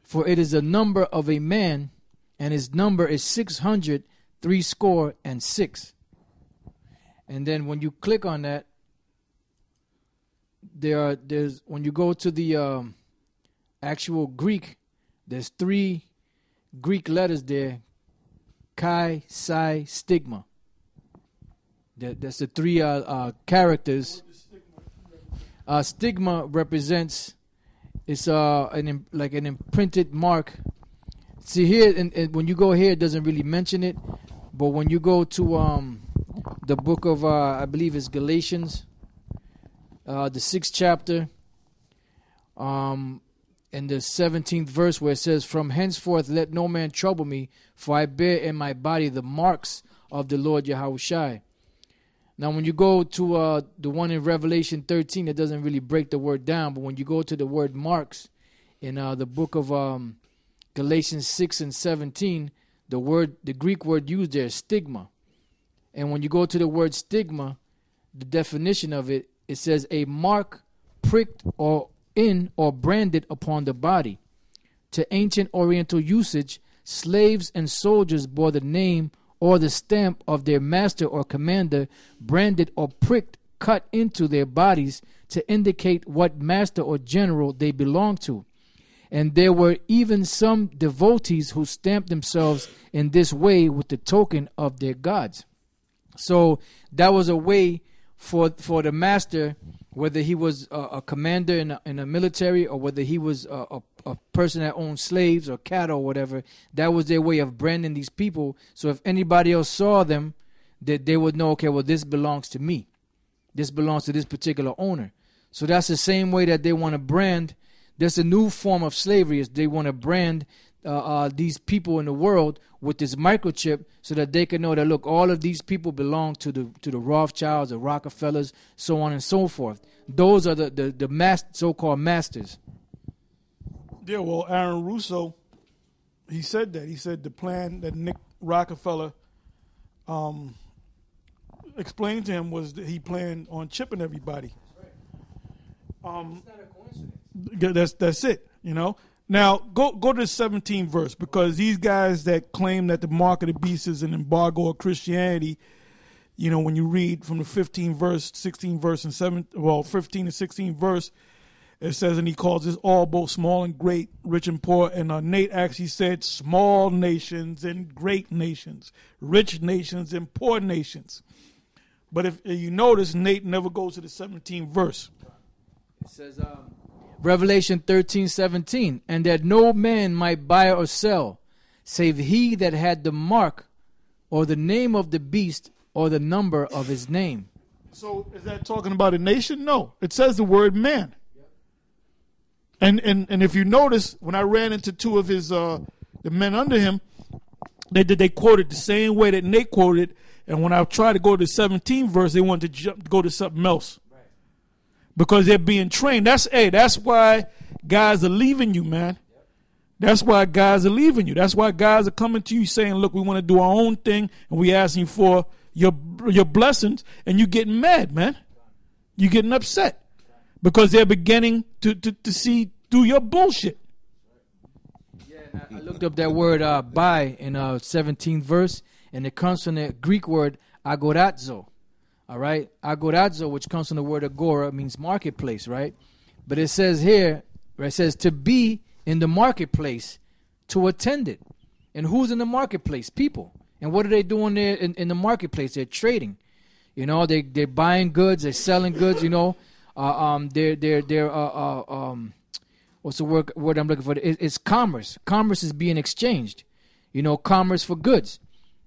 For it is the number of a man, and his number is 666. And then when you click on that, there's when you go to the actual Greek, there's 3 Greek letters there: chi, psi, stigma. That's the 3 characters. Stigma represents, it's like an imprinted mark. See here, and when you go here, it doesn't really mention it, but when you go to the book of I believe it's Galatians, the 6th chapter, in the 17th verse, where it says, "From henceforth let no man trouble me, for I bear in my body the marks of the Lord Yahushai." Now, when you go to the one in Revelation 13, it doesn't really break the word down, but when you go to the word marks in the book of Galatians 6 and 17, the Greek word used there is stigma. And when you go to the word stigma, the definition of it, it says a mark pricked or branded upon the body. To ancient Oriental usage, slaves and soldiers bore the name or the stamp of their master or commander, branded or pricked, cut into their bodies to indicate what master or general they belonged to. And there were even some devotees who stamped themselves in this way with the token of their gods. So that was a way for the master, whether he was a commander in a military or whether he was a person that owned slaves or cattle or whatever, that was their way of branding these people. So if anybody else saw them, that they would know, okay, well, this belongs to me. This belongs to this particular owner. So that's the same way that they want to brand. There's a new form of slavery, is they want to brand these people in the world with this microchip so that they can know that, look, all of these people belong to the Rothschilds, the Rockefellers, so on and so forth. Those are the so-called masters. Yeah, well, Aaron Russo, he said that. He said the plan that Nick Rockefeller explained to him was that he planned on chipping everybody. It's not a coincidence. That's it, you know. Now, go to the 17th verse, because these guys that claim that the mark of the beast is an embargo of Christianity, you know, when you read from the 15th verse, 16th verse, and 15 and 16th verse, it says, and he calls this all, both small and great, rich and poor. And Nate actually said small nations and great nations, rich nations and poor nations. But if you notice, Nate never goes to the 17th verse. It says, Revelation 13:17, and that no man might buy or sell, save he that had the mark or the name of the beast or the number of his name. So is that talking about a nation? No. It says the word man. Yep. And if you notice, when I ran into two of his the men under him, they quoted the same way that Nate quoted. And when I tried to go to the 17th verse, they wanted to go to something else. Because they're being trained. That's why guys are leaving you, man. That's why guys are leaving you. That's why guys are coming to you saying, look, we want to do our own thing, and we asking for your blessings, and you getting mad, man. You getting upset. Because they're beginning to see through your bullshit. Yeah, I looked up that word buy in 17th verse, and it comes from the Greek word agorazo. All right, agorazo, which comes from the word agora, means marketplace, right? But it says here, it says to be in the marketplace, to attend it. And who's in the marketplace? People. And what are they doing there in the marketplace? They're trading. You know, they're buying goods, they're selling goods. You know, they're what's the word I'm looking for? It's commerce. Commerce is being exchanged. You know, commerce for goods.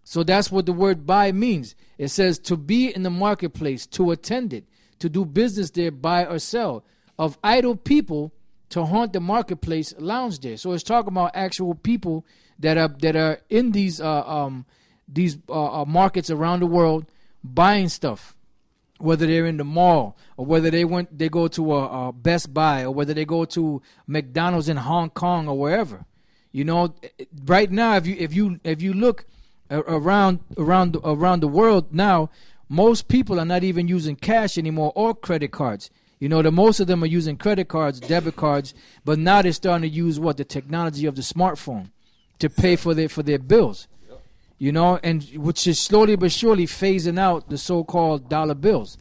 So that's what the word buy means. It says to be in the marketplace, to attend it, to do business there, buy or sell. Of idle people to haunt the marketplace, lounge there. So it's talking about actual people that are in these markets around the world buying stuff. Whether they're in the mall or whether they go to a Best Buy or whether they go to McDonald's in Hong Kong or wherever. You know, right now if you look around the world now, most people are not even using cash anymore or credit cards. You know, most of them are using credit cards, debit cards, but now they're starting to use the technology of the smartphone to pay for their bills. You know, and which is slowly but surely phasing out the so-called dollar bills,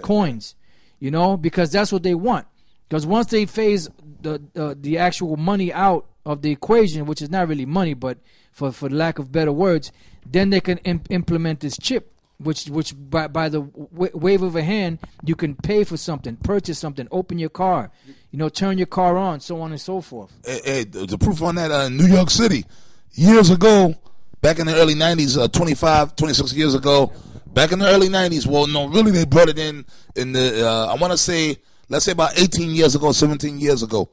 coins. You know, because that's what they want. Because once they phase the actual money out of the equation, which is not really money, but for lack of better words, then they can implement this chip, which by the wave of a hand, you can pay for something, purchase something, open your car, you know, turn your car on, so on and so forth. Hey, the proof on that, in New York City, years ago, back in the early 90s, 26 years ago, back in the early 90s, well, no, really they brought it in the, I want to say, let's say about 18 years ago, 17 years ago.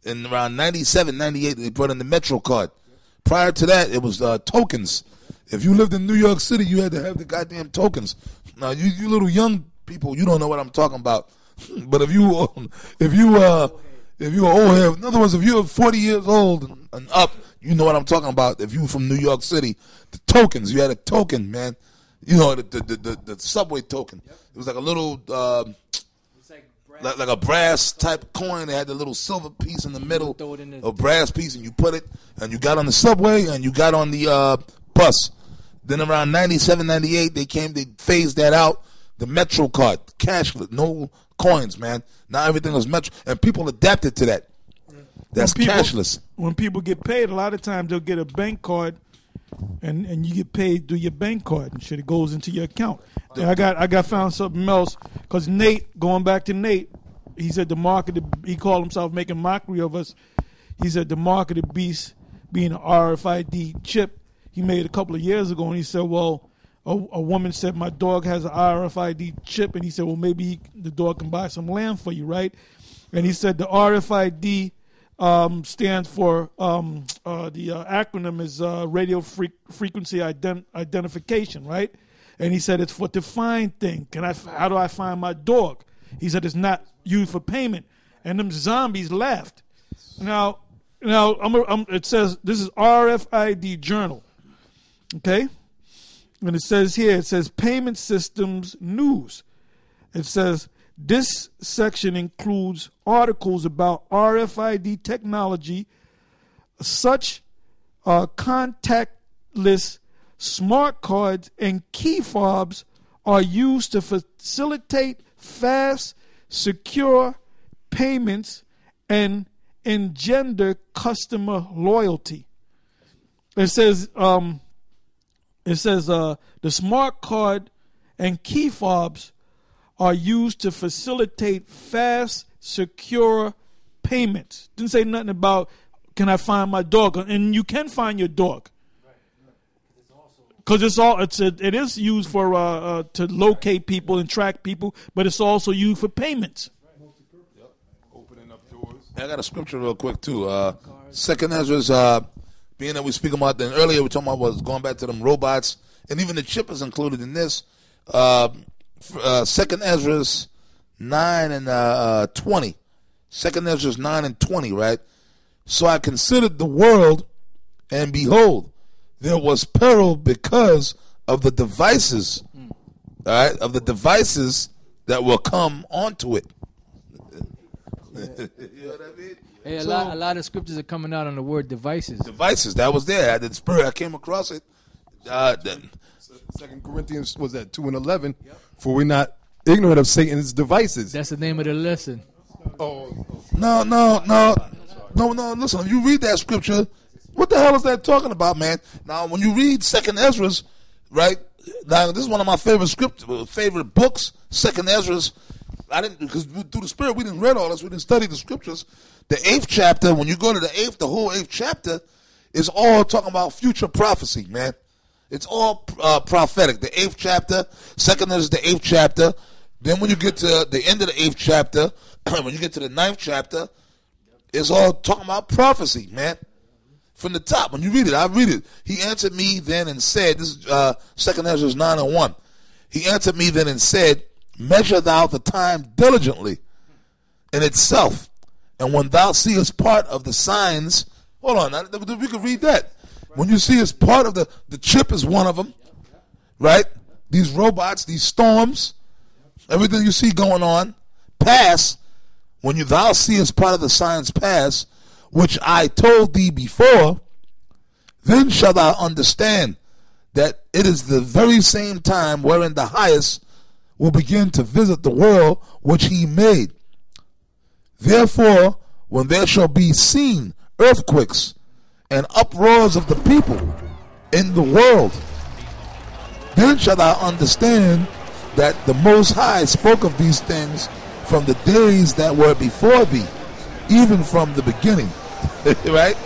In around 97, 98, they brought in the Metro card. Prior to that, it was tokens. If you lived in New York City, you had to have the goddamn tokens. Now, you little young people, you don't know what I'm talking about. But if you were old head, in other words, if you're 40 years old and up, you know what I'm talking about. If you were from New York City, the tokens, you had a token, man. You know, the subway token. It was like a little, like a brass type coin. They had the little silver piece in the middle, a brass piece, and you put it, and you got on the subway, and you got on the bus. Then around 97, 98, they phased that out. The Metro card, cashless, no coins, man. Now everything was Metro, and people adapted to that. That's cashless. When people get paid, a lot of times they'll get a bank card, and you get paid through your bank card, and shit, it goes into your account. And I got found something else, because Nate, going back to Nate, he said the mark of the, he called himself making mockery of us. He said the mark of the beast being an RFID chip he made a couple of years ago, and he said, well, a woman said my dog has an RFID chip, and he said, well, maybe the dog can buy some land for you, right? And he said the RFID stands for the acronym is radio frequency identification, right? And he said it's for to find thing. How do I find my dog? He said it's not used for payment. And them zombies laughed. Now it says this is RFID Journal, okay? And it says payment systems news. It says this section includes articles about RFID technology, such contactless smart cards and key fobs are used to facilitate fast, secure payments and engender customer loyalty. It says the smart card and key fobs are used to facilitate fast, secure payments. Didn't say nothing about can I find my dog, and you can find your dog. Because it is used for to locate people and track people, but it's also used for payments. Yep. Opening up doors. I got a scripture real quick too. Second Ezra's, being that we speak about, then earlier we talking about was going back to them robots, and even the chip is included in this. Second Ezra's 9 and 20. Second Ezra's 9 and 20, right? So I considered the world, and behold, there was peril because of the devices, all right, of the devices that will come onto it. You know what I mean? Hey, a lot of scriptures are coming out on the word devices. Devices, that was there. I had the spirit. I came across it. 2 Corinthians was that 2 and 11. Yep. For we're not ignorant of Satan's devices. That's the name of the lesson. No. Listen, if you read that scripture, what the hell is that talking about, man? Now, when you read Second Ezra's, right? Now, this is one of my favorite books. Second Ezra's. Because through the Spirit we didn't read all this. We didn't study the scriptures. The 8th chapter. When you go to the whole 8th chapter is all talking about future prophecy, man. It's all prophetic. The 8th chapter, second is the 8th chapter. Then when you get to the end of the 8th chapter, when you get to the 9th chapter, it's all talking about prophecy, man. From the top, when you read it, I read it. He answered me then and said, this is second Ezra 9 and 1. He answered me then and said, measure thou the time diligently in itself. And when thou seest part of the signs, hold on, we can read that. When you see it's part of the chip is one of them, right? These robots, these storms, everything you see going on, pass, when thou seest part of the signs pass, which I told thee before, then shalt thou understand that it is the very same time wherein the highest will begin to visit the world which he made. Therefore, when there shall be seen earthquakes and uproars of the people in the world, then shalt thou understand that the Most High spoke of these things from the days that were before thee, even from the beginning. Right?